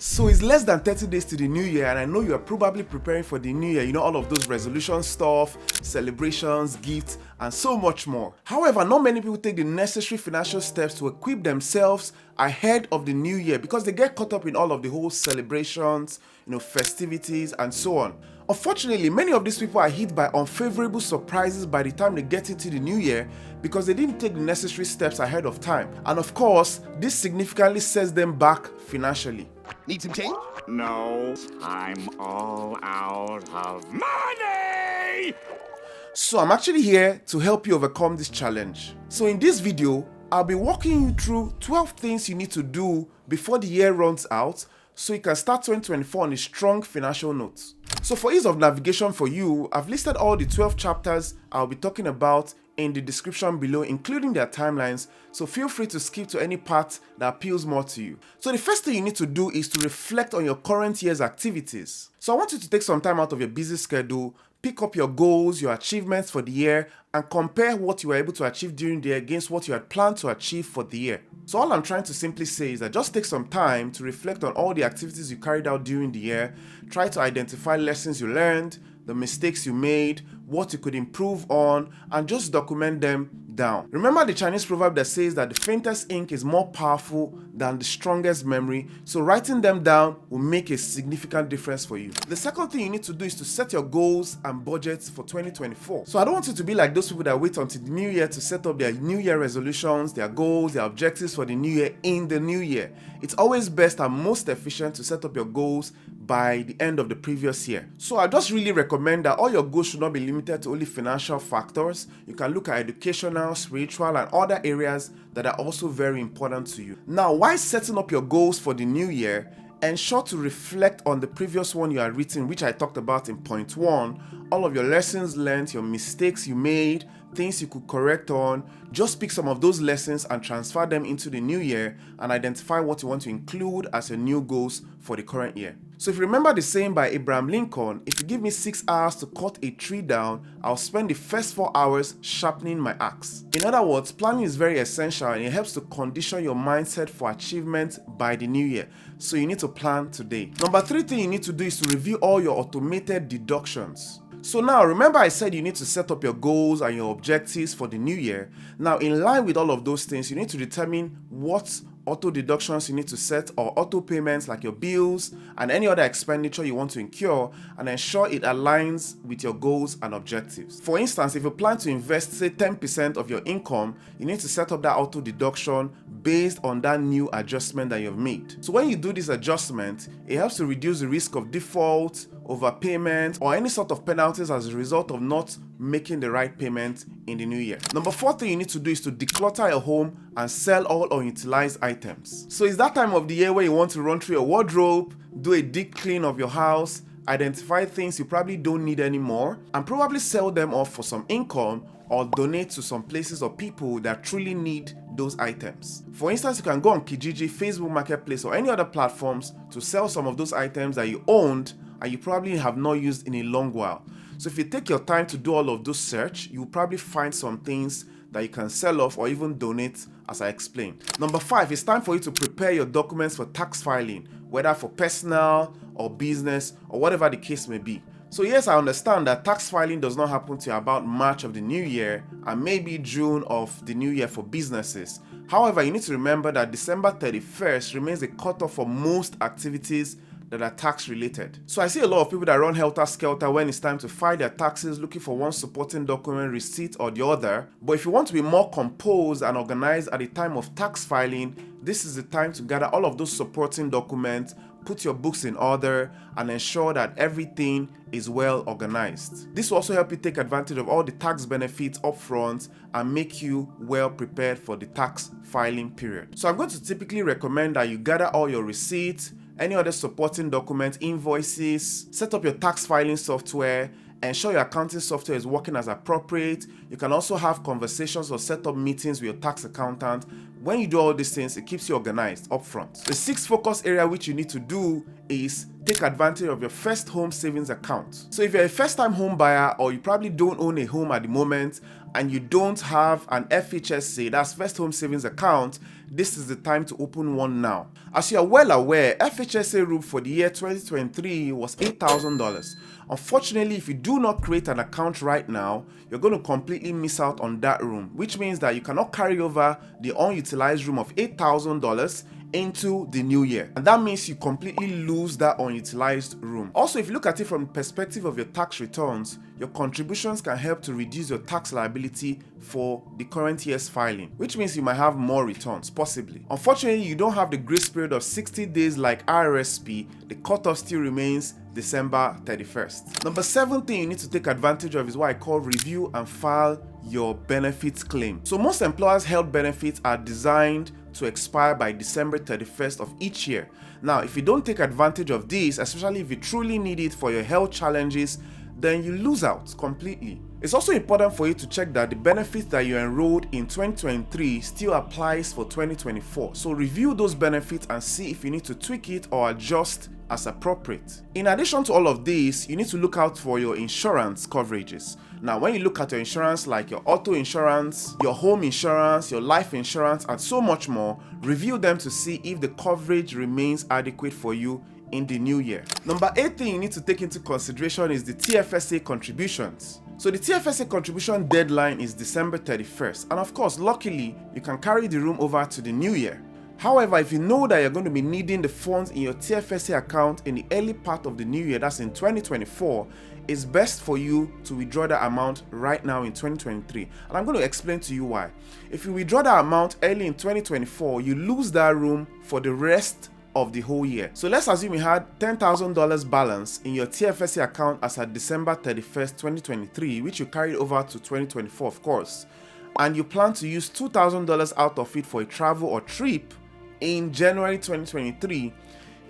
So it's less than 30 days to the new year, and I know you are probably preparing for the new year, all of those resolution stuff, celebrations, gifts, and so much more. However, not many people take the necessary financial steps to equip themselves ahead of the new year because they get caught up in all of the whole celebrations, festivities, and so on. Unfortunately, many of these people are hit by unfavorable surprises by the time they get into the new year because they didn't take the necessary steps ahead of time. And of course, this significantly sets them back financially. Need some change? No, I'm all out of money! So I'm actually here to help you overcome this challenge. So in this video, I'll be walking you through 12 things you need to do before the year runs out so you can start 2024 on a strong financial note. So for ease of navigation for you, I've listed all the 12 chapters I'll be talking about in the description below, including their timelines, so feel free to skip to any part that appeals more to you. So the first thing you need to do is to reflect on your current year's activities. So I want you to take some time out of your busy schedule, pick up your goals, your achievements for the year, and compare what you were able to achieve during the year against what you had planned to achieve for the year. So all I'm trying to simply say is that just take some time to reflect on all the activities you carried out during the year, try to identify lessons you learned, the mistakes you made, what you could improve on, and just document them down. Remember the Chinese proverb that says that the faintest ink is more powerful than the strongest memory, so writing them down will make a significant difference for you. The second thing you need to do is to set your goals and budgets for 2024. So I don't want you to be like those people that wait until the new year to set up their new year resolutions, their goals, their objectives for the new year in the new year. It's always best and most efficient to set up your goals by the end of the previous year. So I just really recommend that all your goals should not be limited to only financial factors. You can look at educational, spiritual, and other areas that are also very important to you. Now, while setting up your goals for the new year, ensure to reflect on the previous one you had written, which I talked about in point 1, all of your lessons learned, your mistakes you made, things you could correct on. Just pick some of those lessons and transfer them into the new year and identify what you want to include as your new goals for the current year. So if you remember the saying by Abraham Lincoln, if you give me 6 hours to cut a tree down, I'll spend the first 4 hours sharpening my axe. In other words, planning is very essential and it helps to condition your mindset for achievement by the new year. So you need to plan today. Number 3 thing you need to do is to review all your automated deductions. So now, remember I said you need to set up your goals and your objectives for the new year. Now, in line with all of those things, you need to determine what auto deductions you need to set or auto payments like your bills and any other expenditure you want to incur, and ensure it aligns with your goals and objectives. For instance, if you plan to invest, say 10% of your income, you need to set up that auto deduction based on that new adjustment that you've made. So when you do this adjustment, it helps to reduce the risk of default, overpayment, or any sort of penalties as a result of not making the right payment in the new year. Number 4 thing you need to do is to declutter your home and sell all unutilized items. So it's that time of the year where you want to run through your wardrobe, do a deep clean of your house, identify things you probably don't need anymore, and probably sell them off for some income or donate to some places or people that truly need those items. For instance, you can go on Kijiji, Facebook Marketplace, or any other platforms to sell some of those items that you owned and you probably have not used in a long while. So if you take your time to do all of those search, you'll probably find some things that you can sell off or even donate, as I explained. Number 5, it's time for you to prepare your documents for tax filing, whether for personal or business or whatever the case may be. So yes, I understand that tax filing does not happen till about March of the new year and maybe June of the new year for businesses. However, you need to remember that December 31st remains a cutoff for most activities that are tax related. So I see a lot of people that run helter-skelter when it's time to file their taxes, looking for one supporting document, receipt, or the other. But if you want to be more composed and organized at the time of tax filing, this is the time to gather all of those supporting documents, put your books in order, and ensure that everything is well organized. This will also help you take advantage of all the tax benefits upfront and make you well prepared for the tax filing period. So I'm going to typically recommend that you gather all your receipts, any other supporting documents, invoices, set up your tax filing software, ensure your accounting software is working as appropriate. You can also have conversations or set up meetings with your tax accountant. When you do all these things, it keeps you organized upfront. The 6th focus area which you need to do is take advantage of your first home savings account. So if you're a first-time home buyer or you probably don't own a home at the moment and you don't have an FHSA, that's First Home Savings Account, this is the time to open one now. As you are well aware, FHSA rule for the year 2023 was $8,000. Unfortunately, if you do not create an account right now, you're going to completely miss out on that room, which means that you cannot carry over the unutilized room of $8,000 into the new year, and that means you completely lose that unutilized room. Also, if you look at it from the perspective of your tax returns, your contributions can help to reduce your tax liability for the current year's filing, which means you might have more returns, possibly. Unfortunately, you don't have the grace period of 60 days like RESP. The cutoff still remains December 31st. Number 7 thing you need to take advantage of is what I call review and file your benefits claim. So most employers' health benefits are designed to expire by December 31st of each year. Now, if you don't take advantage of this, especially if you truly need it for your health challenges, then you lose out completely. It's also important for you to check that the benefits that you enrolled in 2023 still applies for 2024. So review those benefits and see if you need to tweak it or adjust as appropriate. In addition to all of this, you need to look out for your insurance coverages. Now, when you look at your insurance, like your auto insurance, your home insurance, your life insurance, and so much more, review them to see if the coverage remains adequate for you in the new year. Number 8 thing you need to take into consideration is the TFSA contributions. So the TFSA contribution deadline is December 31st, and of course, luckily, you can carry the room over to the new year. However, if you know that you're going to be needing the funds in your TFSA account in the early part of the new year, that's in 2024, it's best for you to withdraw that amount right now in 2023. And I'm going to explain to you why. If you withdraw that amount early in 2024, you lose that room for the rest of the whole year. So let's assume you had $10,000 balance in your TFSA account as at December 31st, 2023, which you carried over to 2024, of course, and you plan to use $2,000 out of it for a travel or trip in January 2023.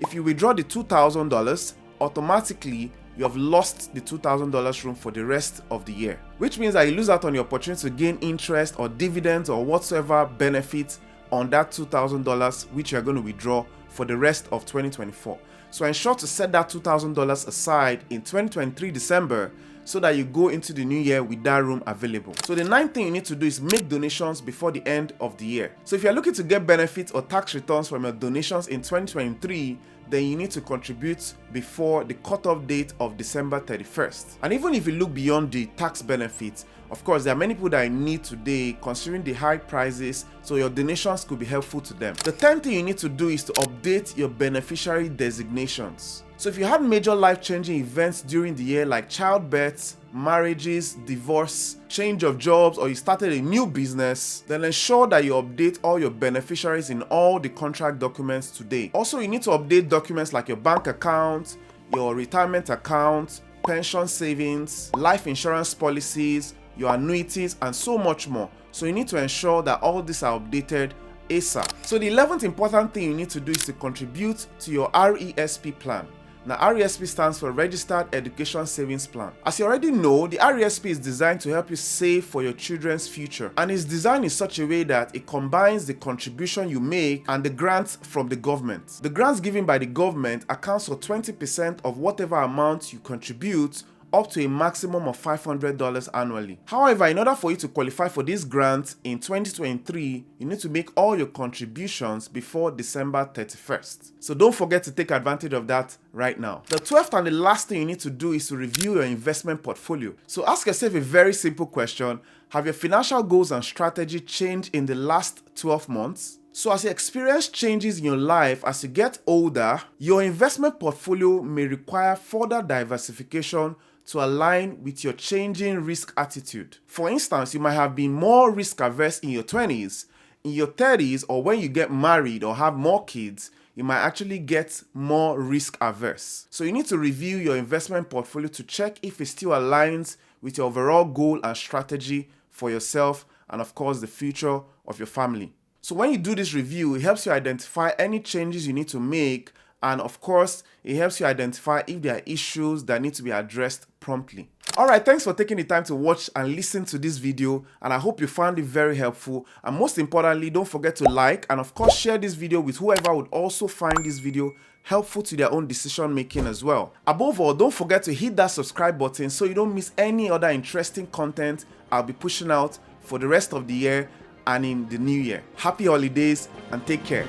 If you withdraw the $2,000, automatically you have lost the $2,000 room for the rest of the year, which means that you lose out on the opportunity to gain interest or dividends or whatsoever benefit on that $2,000 which you are going to withdraw for the rest of 2024. So ensure to set that $2,000 aside in 2023 December so that you go into the new year with that room available. So the 9th thing you need to do is make donations before the end of the year. So if you're looking to get benefits or tax returns from your donations in 2023, then you need to contribute before the cutoff date of December 31st. And even if you look beyond the tax benefits, of course, there are many people that are in need today considering the high prices, so your donations could be helpful to them. The 10th thing you need to do is to update your beneficiary designations. So if you had major life-changing events during the year like childbirth, marriages, divorce, change of jobs, or you started a new business, then ensure that you update all your beneficiaries in all the contract documents today. Also, you need to update documents like your bank account, your retirement account, pension savings, life insurance policies, your annuities, and so much more. So you need to ensure that all these are updated ASAP. So the 11th important thing you need to do is to contribute to your RESP plan. Now, RESP stands for Registered Education Savings Plan. As you already know, the RESP is designed to help you save for your children's future, and is designed in such a way that it combines the contribution you make and the grants from the government. The grants given by the government accounts for 20% of whatever amount you contribute, up to a maximum of $500 annually. However, in order for you to qualify for this grant in 2023, you need to make all your contributions before December 31st. So don't forget to take advantage of that right now. The 12th and the last thing you need to do is to review your investment portfolio. So ask yourself a very simple question. Have your financial goals and strategy changed in the last 12 months? So as you experience changes in your life as you get older, your investment portfolio may require further diversification to align with your changing risk attitude. For instance, you might have been more risk averse in your 20s. In your 30s, or when you get married or have more kids, you might actually get more risk averse. So you need to review your investment portfolio to check if it still aligns with your overall goal and strategy for yourself and, of course, the future of your family. So when you do this review, it helps you identify any changes you need to make, and of course, it helps you identify if there are issues that need to be addressed promptly. Alright, thanks for taking the time to watch and listen to this video, and I hope you found it very helpful. And most importantly, don't forget to like and of course share this video with whoever would also find this video helpful to their own decision making as well. Above all, don't forget to hit that subscribe button so you don't miss any other interesting content I'll be pushing out for the rest of the year and in the new year. Happy holidays and take care.